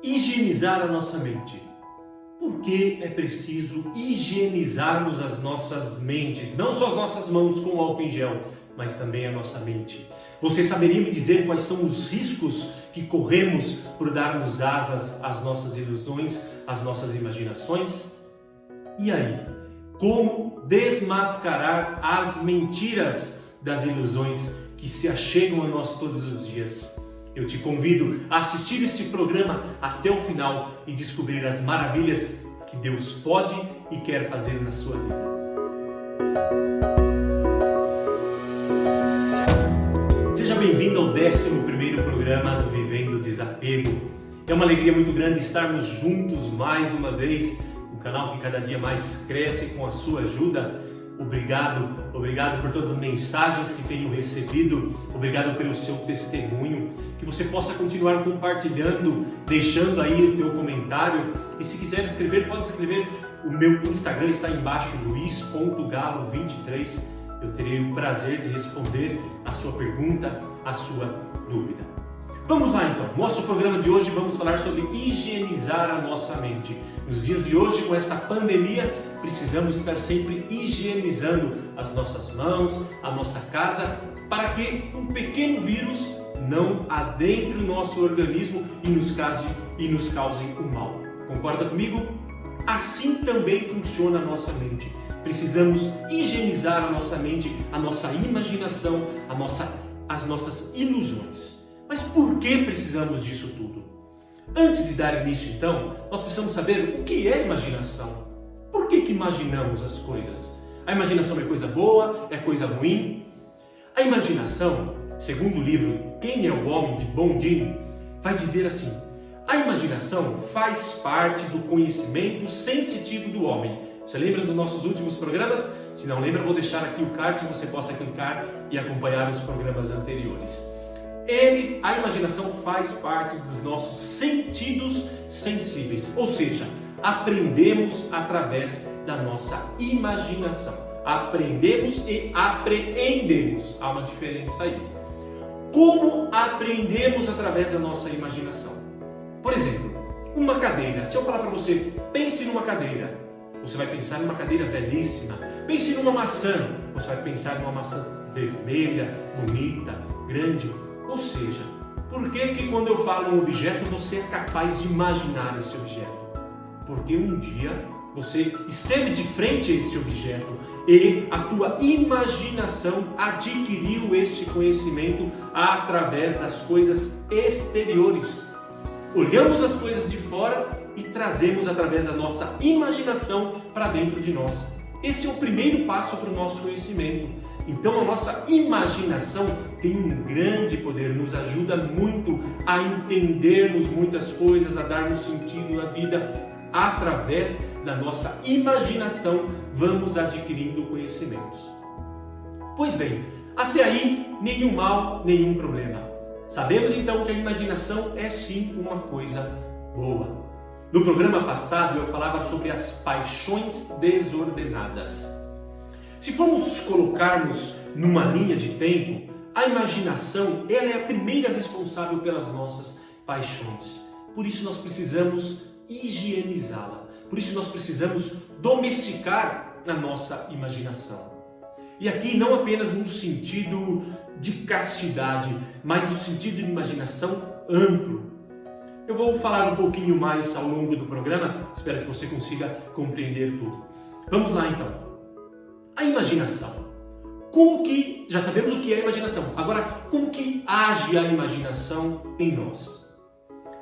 Higienizar a nossa mente. Por que é preciso higienizarmos as nossas mentes? Não só as nossas mãos com álcool em gel, mas também a nossa mente. Você saberia me dizer quais são os riscos que corremos por darmos asas às nossas ilusões, às nossas imaginações? E aí, como desmascarar as mentiras das ilusões que se achegam a nós todos os dias? Eu te convido a assistir este programa até o final e descobrir as maravilhas que Deus pode e quer fazer na sua vida. Seja bem-vindo ao 11º programa do Vivendo Desapego. É uma alegria muito grande estarmos juntos mais uma vez, um canal que cada dia mais cresce com a sua ajuda. Obrigado por todas as mensagens que tenho recebido, obrigado pelo seu testemunho, que você possa continuar compartilhando, deixando aí o teu comentário, e se quiser escrever, pode escrever, o meu Instagram está aí embaixo, luiz.galo23, eu terei o prazer de responder a sua pergunta, a sua dúvida. Vamos lá então, nosso programa de hoje vamos falar sobre higienizar a nossa mente. Nos dias de hoje, com esta pandemia, precisamos estar sempre higienizando as nossas mãos, a nossa casa, para que um pequeno vírus não adentre o nosso organismo e nos cause o mal. Concorda comigo? Assim também funciona a nossa mente. Precisamos higienizar a nossa mente, a nossa imaginação, as nossas ilusões. Mas por que precisamos disso tudo? Antes de dar início, então, nós precisamos saber o que é imaginação. Por que imaginamos as coisas? A imaginação é coisa boa? É coisa ruim? A imaginação, segundo o livro Quem é o Homem, de Bondi, vai dizer assim: a imaginação faz parte do conhecimento sensitivo do homem. Você lembra dos nossos últimos programas? Se não lembra, eu vou deixar aqui o card e você possa clicar e acompanhar os programas anteriores. A imaginação faz parte dos nossos sentidos sensíveis, ou seja, aprendemos através da nossa imaginação. Aprendemos e apreendemos, há uma diferença aí. Como aprendemos através da nossa imaginação? Por exemplo, uma cadeira. Se eu falar para você, pense numa cadeira, você vai pensar numa cadeira belíssima. Pense numa maçã, você vai pensar numa maçã vermelha, bonita, grande. Ou seja, por que quando eu falo um objeto você é capaz de imaginar esse objeto? Porque um dia você esteve de frente a este objeto e a tua imaginação adquiriu este conhecimento através das coisas exteriores. Olhamos as coisas de fora e trazemos através da nossa imaginação para dentro de nós. Esse é o primeiro passo para o nosso conhecimento. Então a nossa imaginação tem um grande poder, nos ajuda muito a entendermos muitas coisas, a darmos sentido na vida. Através da nossa imaginação vamos adquirindo conhecimentos. Pois bem, até aí nenhum mal, nenhum problema. Sabemos então que a imaginação é sim uma coisa boa. No programa passado eu falava sobre as paixões desordenadas. Se formos colocarmos numa linha de tempo, a imaginação ela é a primeira responsável pelas nossas paixões. Por isso nós precisamos higienizá-la. Por isso nós precisamos domesticar a nossa imaginação. E aqui não apenas no sentido de castidade, mas no sentido de imaginação amplo. Eu vou falar um pouquinho mais ao longo do programa, espero que você consiga compreender tudo. Vamos lá então. A imaginação. Já sabemos o que é a imaginação. Agora, como que age a imaginação em nós?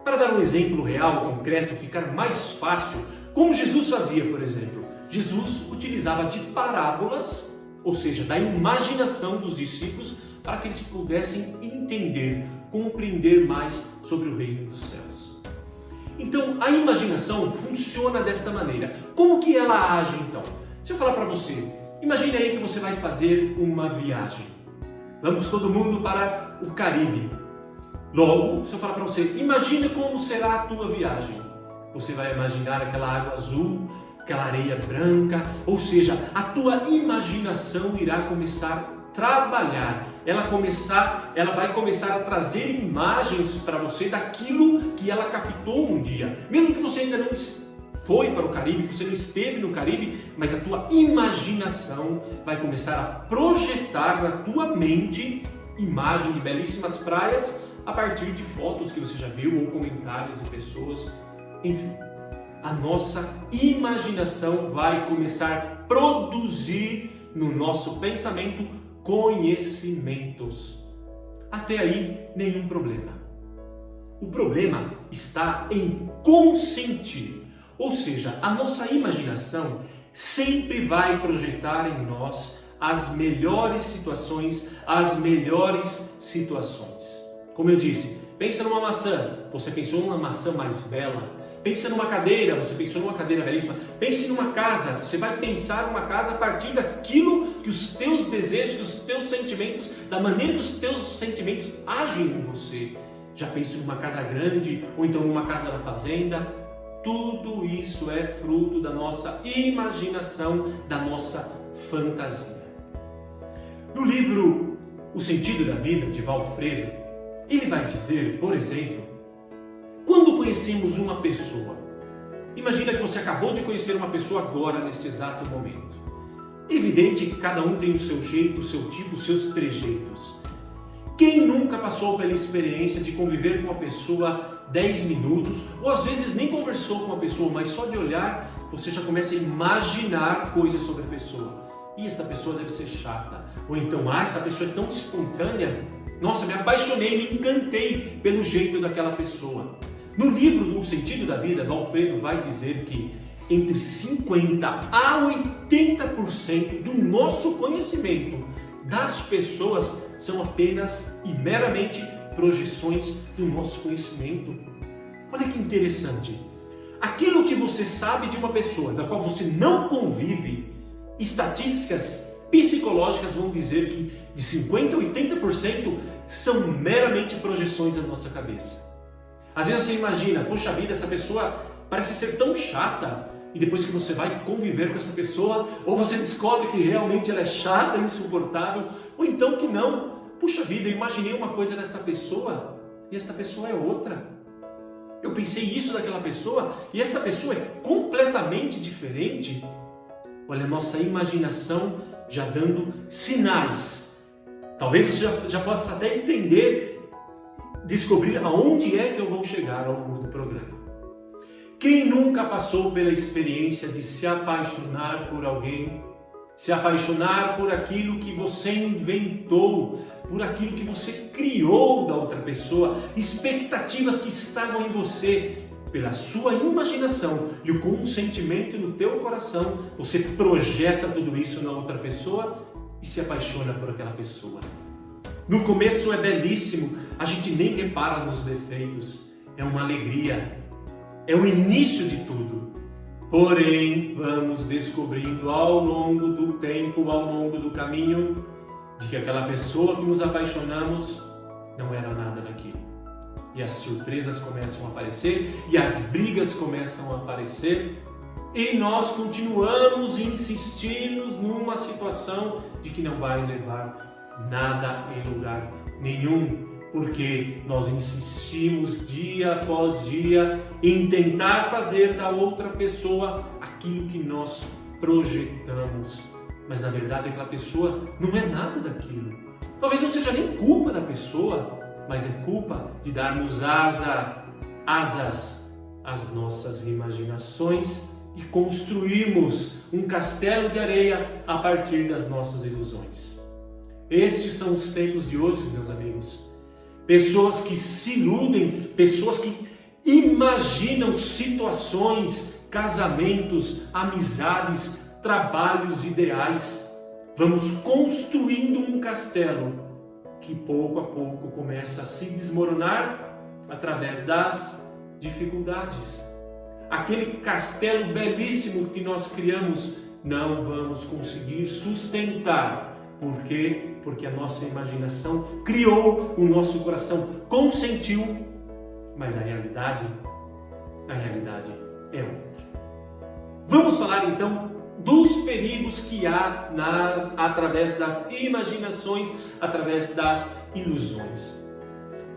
Para dar um exemplo real, concreto, ficar mais fácil, como Jesus fazia, por exemplo. Jesus utilizava de parábolas, ou seja, da imaginação dos discípulos, para que eles pudessem entender, compreender mais sobre o reino dos céus. Então, a imaginação funciona desta maneira. Como que ela age, então? Se eu falar para você, imagine aí que você vai fazer uma viagem. Vamos todo mundo para o Caribe. Logo, se eu falar para você, imagine como será a tua viagem. Você vai imaginar aquela água azul, aquela areia branca, ou seja, a tua imaginação irá começar trabalhar, ela vai começar a trazer imagens para você daquilo que ela captou um dia. Mesmo que você ainda não foi para o Caribe, que você não esteve no Caribe, mas a tua imaginação vai começar a projetar na tua mente imagem de belíssimas praias a partir de fotos que você já viu ou comentários de pessoas. Enfim, a nossa imaginação vai começar a produzir no nosso pensamento conhecimentos. Até aí, nenhum problema. O problema está em consentir. Ou seja, a nossa imaginação sempre vai projetar em nós as melhores situações, Como eu disse, pensa numa maçã, você pensou numa maçã mais bela. Pensa numa cadeira, você pensou numa cadeira belíssima. Pense numa casa, você vai pensar numa casa a partir daquilo que os teus desejos, dos teus sentimentos, da maneira que os teus sentimentos agem em você. Já penso numa casa grande, ou então numa casa da fazenda. Tudo isso é fruto da nossa imaginação, da nossa fantasia. No livro O Sentido da Vida, de Valfredo, ele vai dizer, por exemplo, quando conhecemos uma pessoa, imagina que você acabou de conhecer uma pessoa agora, nesse exato momento. É evidente que cada um tem o seu jeito, o seu tipo, os seus trejeitos. Quem nunca passou pela experiência de conviver com uma pessoa 10 minutos, ou às vezes nem conversou com uma pessoa, mas só de olhar você já começa a imaginar coisas sobre a pessoa. E esta pessoa deve ser chata. Ou então, esta pessoa é tão espontânea, nossa, me apaixonei, me encantei pelo jeito daquela pessoa. No livro O Sentido da Vida, Valfredo vai dizer que entre 50% a 80% do nosso conhecimento das pessoas são apenas e meramente projeções do nosso conhecimento. Olha que interessante. Aquilo que você sabe de uma pessoa da qual você não convive, estatísticas psicológicas vão dizer que de 50% a 80% são meramente projeções da nossa cabeça. Às vezes você imagina, poxa vida, essa pessoa parece ser tão chata, e depois que você vai conviver com essa pessoa, ou você descobre que realmente ela é chata, insuportável, ou então que não. Puxa vida, eu imaginei uma coisa desta pessoa, e esta pessoa é outra. Eu pensei isso daquela pessoa, e esta pessoa é completamente diferente. Olha, a nossa imaginação já dando sinais. Talvez você já possa até entender, descobrir aonde é que eu vou chegar ao longo do programa. Quem nunca passou pela experiência de se apaixonar por alguém, se apaixonar por aquilo que você inventou, por aquilo que você criou da outra pessoa, expectativas que estavam em você, pela sua imaginação e o consentimento no teu coração, você projeta tudo isso na outra pessoa e se apaixona por aquela pessoa. No começo é belíssimo, a gente nem repara nos defeitos, é uma alegria, é o início de tudo. Porém, vamos descobrindo ao longo do tempo, ao longo do caminho, de que aquela pessoa que nos apaixonamos não era nada daquilo. E as surpresas começam a aparecer, e as brigas começam a aparecer, e nós continuamos insistindo numa situação de que não vai levar nada em lugar nenhum, porque nós insistimos dia após dia em tentar fazer da outra pessoa aquilo que nós projetamos, mas na verdade aquela pessoa não é nada daquilo. Talvez não seja nem culpa da pessoa, mas é culpa de darmos asas às nossas imaginações e construirmos um castelo de areia a partir das nossas ilusões. Estes são os tempos de hoje, meus amigos. Pessoas que se iludem, pessoas que imaginam situações, casamentos, amizades, trabalhos ideais. Vamos construindo um castelo que pouco a pouco começa a se desmoronar através das dificuldades. Aquele castelo belíssimo que nós criamos, não vamos conseguir sustentar. Por quê? Porque a nossa imaginação criou, o nosso coração consentiu, mas a realidade é outra. Vamos falar então dos perigos que há através das imaginações, através das ilusões.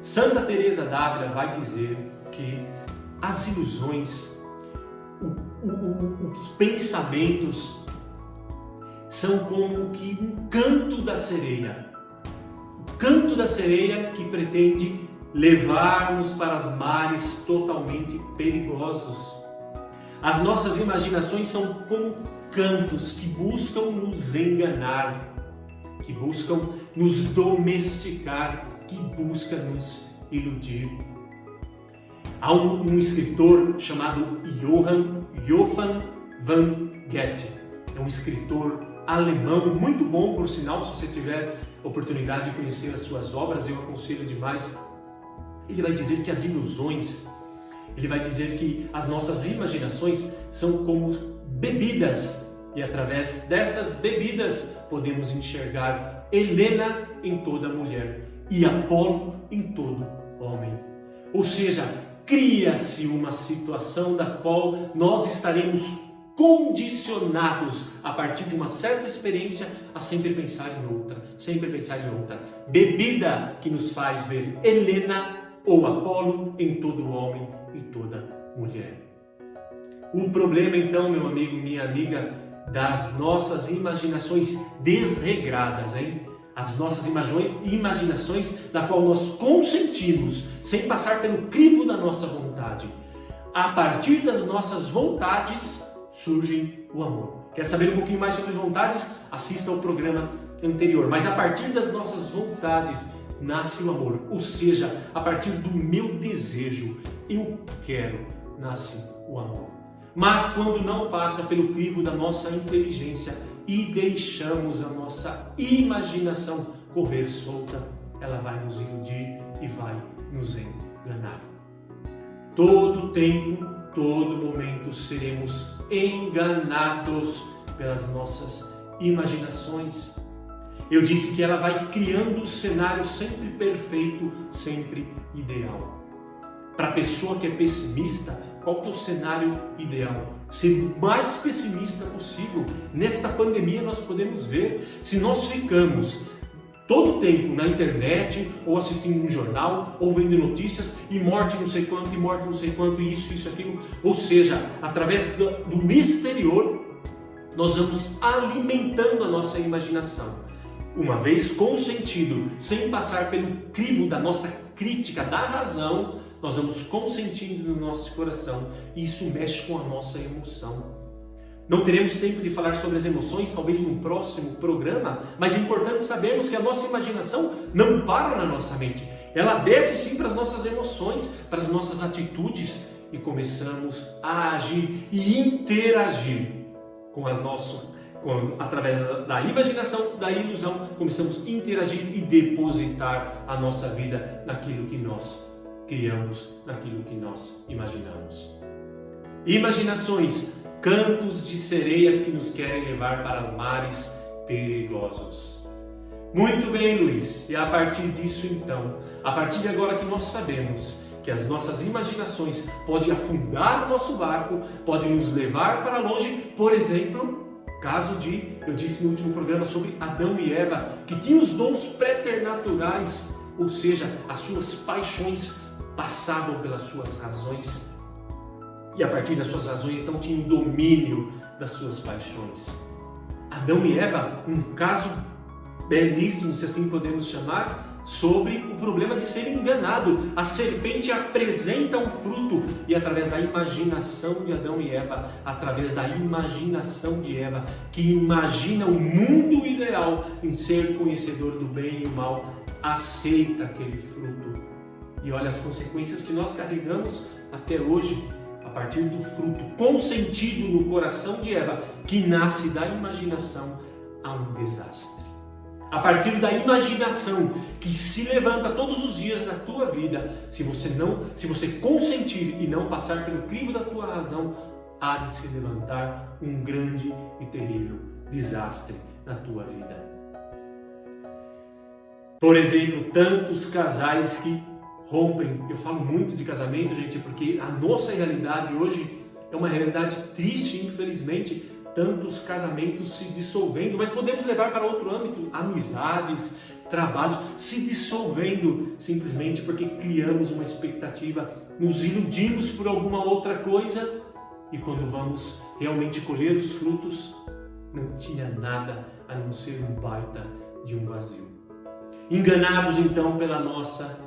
Santa Teresa d'Ávila vai dizer que as ilusões, os pensamentos são como que um canto da sereia. O canto da sereia que pretende levar-nos para mares totalmente perigosos. As nossas imaginações são como cantos que buscam nos enganar, que buscam nos domesticar, que buscam nos iludir. Há um escritor chamado Johann van Goethe. É um escritor alemão, muito bom, por sinal. Se você tiver oportunidade de conhecer as suas obras, eu aconselho demais. Ele vai dizer que as ilusões, ele vai dizer que as nossas imaginações são como bebidas, e através dessas bebidas podemos enxergar Helena em toda mulher e Apolo em todo homem. Ou seja, cria-se uma situação da qual nós estaremos condicionados a partir de uma certa experiência a sempre pensar em outra, sempre pensar em outra. Bebida que nos faz ver Helena ou Apolo em todo homem e toda mulher. O problema então, meu amigo, minha amiga, das nossas imaginações desregradas, hein? As nossas imaginações da qual nós consentimos sem passar pelo crivo da nossa vontade. A partir das nossas vontades surge o amor. Quer saber um pouquinho mais sobre as vontades? Assista ao programa anterior. Mas a partir das nossas vontades nasce o amor. Ou seja, a partir do meu desejo, eu quero, nasce o amor. Mas quando não passa pelo crivo da nossa inteligência e deixamos a nossa imaginação correr solta, ela vai nos iludir e vai nos enganar. Todo tempo, todo momento seremos enganados pelas nossas imaginações. Eu disse que ela vai criando um cenário sempre perfeito, sempre ideal. Para a pessoa que é pessimista, qual que é o cenário ideal? Ser o mais pessimista possível. Nesta pandemia nós podemos ver, se nós ficamos todo o tempo na internet, ou assistindo um jornal, ou vendo notícias, e morte não sei quanto, e morte não sei quanto, e isso, aquilo. Ou seja, através do exterior, nós vamos alimentando a nossa imaginação. Uma vez consentido, sem passar pelo crivo da nossa crítica da razão, nós vamos consentindo no nosso coração, e isso mexe com a nossa emoção. Não teremos tempo de falar sobre as emoções, talvez num próximo programa, mas é importante sabermos que a nossa imaginação não para na nossa mente. Ela desce sim para as nossas emoções, para as nossas atitudes, e começamos a agir e interagir com as nossas, através da imaginação, da ilusão, começamos a interagir e depositar a nossa vida naquilo que nós criamos, naquilo que nós imaginamos. Imaginações, cantos de sereias que nos querem levar para mares perigosos. Muito bem, Luiz, e a partir disso então, a partir de agora que nós sabemos que as nossas imaginações podem afundar o nosso barco, podem nos levar para longe, por exemplo, caso eu disse no último programa sobre Adão e Eva, que tinham os dons preternaturais, ou seja, as suas paixões passavam pelas suas razões, e a partir das suas razões não tinham domínio das suas paixões. Adão e Eva, um caso belíssimo, se assim podemos chamar, sobre o problema de ser enganado. A serpente apresenta um fruto, e através da imaginação de Adão e Eva, através da imaginação de Eva, que imagina o mundo ideal em ser conhecedor do bem e o mal, aceita aquele fruto. E olha as consequências que nós carregamos até hoje, a partir do fruto consentido no coração de Eva, que nasce da imaginação, há um desastre. A partir da imaginação que se levanta todos os dias na tua vida, se você consentir e não passar pelo crivo da tua razão, há de se levantar um grande e terrível desastre na tua vida. Por exemplo, tantos casais que rompem. Eu falo muito de casamento, gente, porque a nossa realidade hoje é uma realidade triste, infelizmente. tantos casamentos se dissolvendo, mas podemos levar para outro âmbito, amizades, trabalhos se dissolvendo simplesmente porque criamos uma expectativa, nos iludimos por alguma outra coisa e quando vamos realmente colher os frutos, não tinha nada a não ser um baita de um vazio. Enganados então pela nossa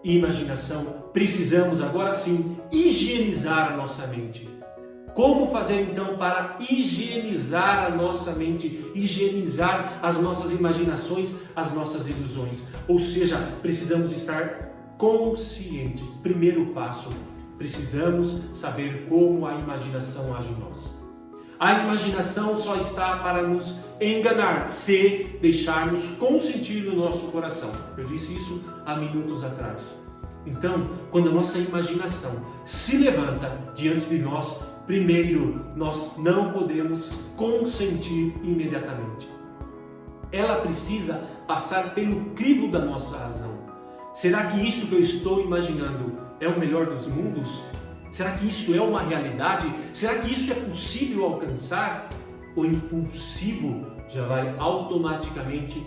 imaginação, precisamos agora sim higienizar a nossa mente. Como fazer então para higienizar a nossa mente, higienizar as nossas imaginações, as nossas ilusões? Ou seja, precisamos estar conscientes. Primeiro passo, precisamos saber como a imaginação age em nós. A imaginação só está para nos enganar se deixarmos consentir no nosso coração. Eu disse isso há minutos atrás. Então, quando a nossa imaginação se levanta diante de nós, primeiro, nós não podemos consentir imediatamente. Ela precisa passar pelo crivo da nossa razão. Será que isso que eu estou imaginando é o melhor dos mundos? Será que isso é uma realidade? Será que isso é possível alcançar? O impulsivo já vai automaticamente,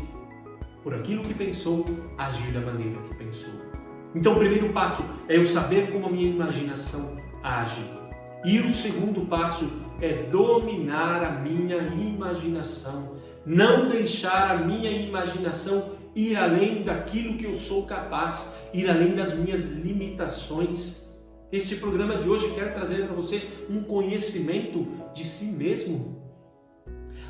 por aquilo que pensou, agir da maneira que pensou. Então o primeiro passo é eu saber como a minha imaginação age. E o segundo passo é dominar a minha imaginação. Não deixar a minha imaginação ir além daquilo que eu sou capaz, ir além das minhas limitações. Este programa de hoje quer trazer para você um conhecimento de si mesmo.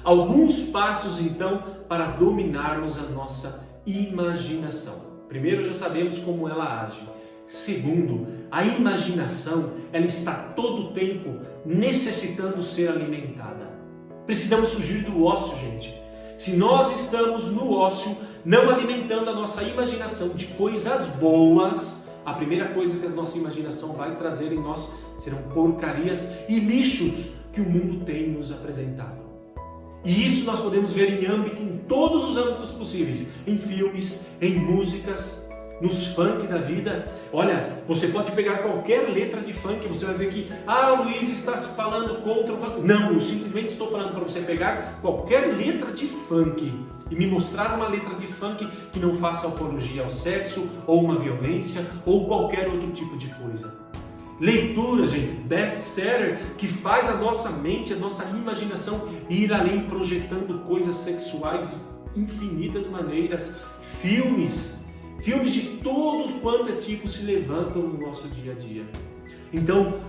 Alguns passos então para dominarmos a nossa imaginação. Primeiro, já sabemos como ela age. Segundo, a imaginação, ela está todo o tempo necessitando ser alimentada. Precisamos fugir do ócio, gente. Se nós estamos no ócio, não alimentando a nossa imaginação de coisas boas, a primeira coisa que a nossa imaginação vai trazer em nós serão porcarias e lixos que o mundo tem nos apresentado. E isso nós podemos ver em todos os âmbitos possíveis, em filmes, em músicas, nos funk da vida. Olha, você pode pegar qualquer letra de funk, você vai ver que, o Luiz está se falando contra o funk. Não, eu simplesmente estou falando para você pegar qualquer letra de funk e me mostrar uma letra de funk que não faça apologia ao sexo, ou uma violência, ou qualquer outro tipo de coisa. Leitura, gente, best-seller, que faz a nossa mente, a nossa imaginação ir além, projetando coisas sexuais de infinitas maneiras. Filmes de todos quanto é tipo se levantam no nosso dia a dia. Então,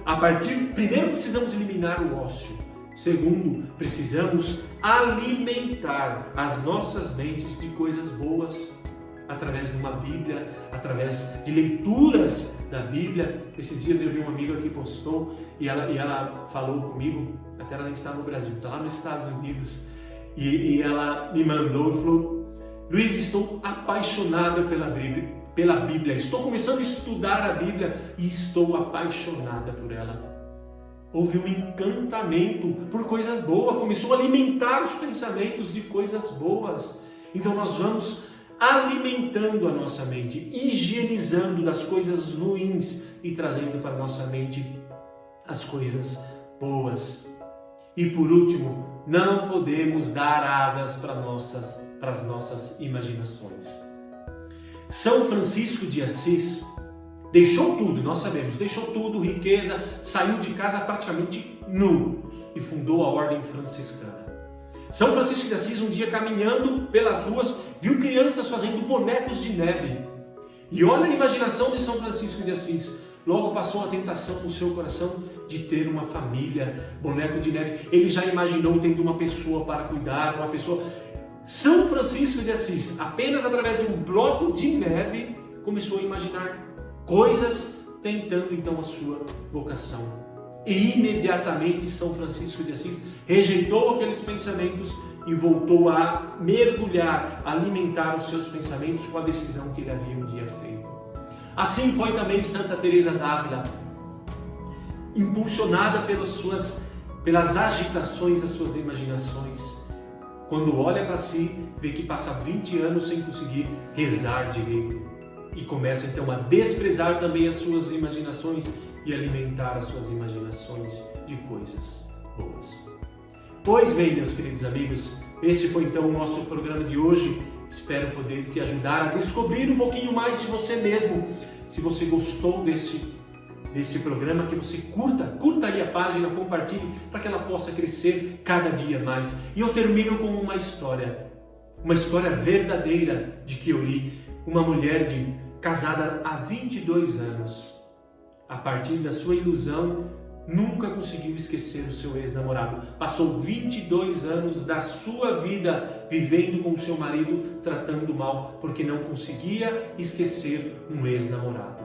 primeiro precisamos eliminar o ócio. Segundo, precisamos alimentar as nossas mentes de coisas boas, através de uma Bíblia, através de leituras da Bíblia. Esses dias eu vi uma amiga que postou e ela falou comigo, até ela nem está no Brasil, está lá nos Estados Unidos, e ela me mandou e falou: Luiz, estou apaixonada pela Bíblia, estou começando a estudar a Bíblia e estou apaixonada por ela. Houve um encantamento por coisa boa, começou a alimentar os pensamentos de coisas boas. Então nós vamos alimentando a nossa mente, higienizando das coisas ruins e trazendo para a nossa mente as coisas boas. E por último, não podemos dar asas para as nossas imaginações. São Francisco de Assis deixou tudo, nós sabemos, deixou tudo, riqueza, saiu de casa praticamente nu e fundou a Ordem Franciscana. São Francisco de Assis, um dia caminhando pelas ruas, viu crianças fazendo bonecos de neve. E olha a imaginação de São Francisco de Assis. Logo passou a tentação no seu coração de ter uma família, boneco de neve. Ele já imaginou tendo uma pessoa para cuidar, uma pessoa. São Francisco de Assis, apenas através de um bloco de neve, começou a imaginar coisas, tentando então a sua vocação. E imediatamente São Francisco de Assis rejeitou aqueles pensamentos e voltou a mergulhar, a alimentar os seus pensamentos com a decisão que ele havia um dia feito. Assim foi também Santa Teresa d'Ávila, impulsionada pelas agitações das suas imaginações. Quando olha para si, vê que passa 20 anos sem conseguir rezar direito e começa então a desprezar também as suas imaginações e alimentar as suas imaginações de coisas boas. Pois bem, meus queridos amigos, esse foi então o nosso programa de hoje. Espero poder te ajudar a descobrir um pouquinho mais de você mesmo. Se você gostou desse programa, que você curta aí a página, compartilhe para que ela possa crescer cada dia mais. E eu termino com uma história verdadeira de que eu li. Uma mulher casada há 22 anos, a partir da sua ilusão, nunca conseguiu esquecer o seu ex-namorado. Passou 22 anos da sua vida vivendo com o seu marido, tratando mal, porque não conseguia esquecer um ex-namorado.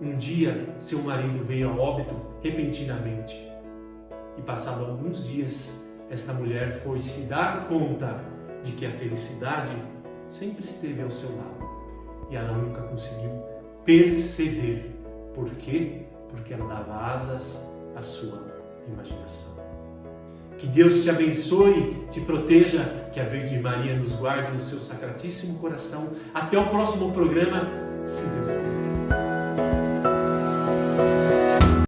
Um dia, seu marido veio a óbito repentinamente. E passado alguns dias, esta mulher foi se dar conta de que a felicidade sempre esteve ao seu lado. E ela nunca conseguiu perceber. Por quê? Porque ela dava asas à sua imaginação. Que Deus te abençoe, te proteja, que a Virgem Maria nos guarde no seu sacratíssimo coração. Até o próximo programa, se Deus quiser.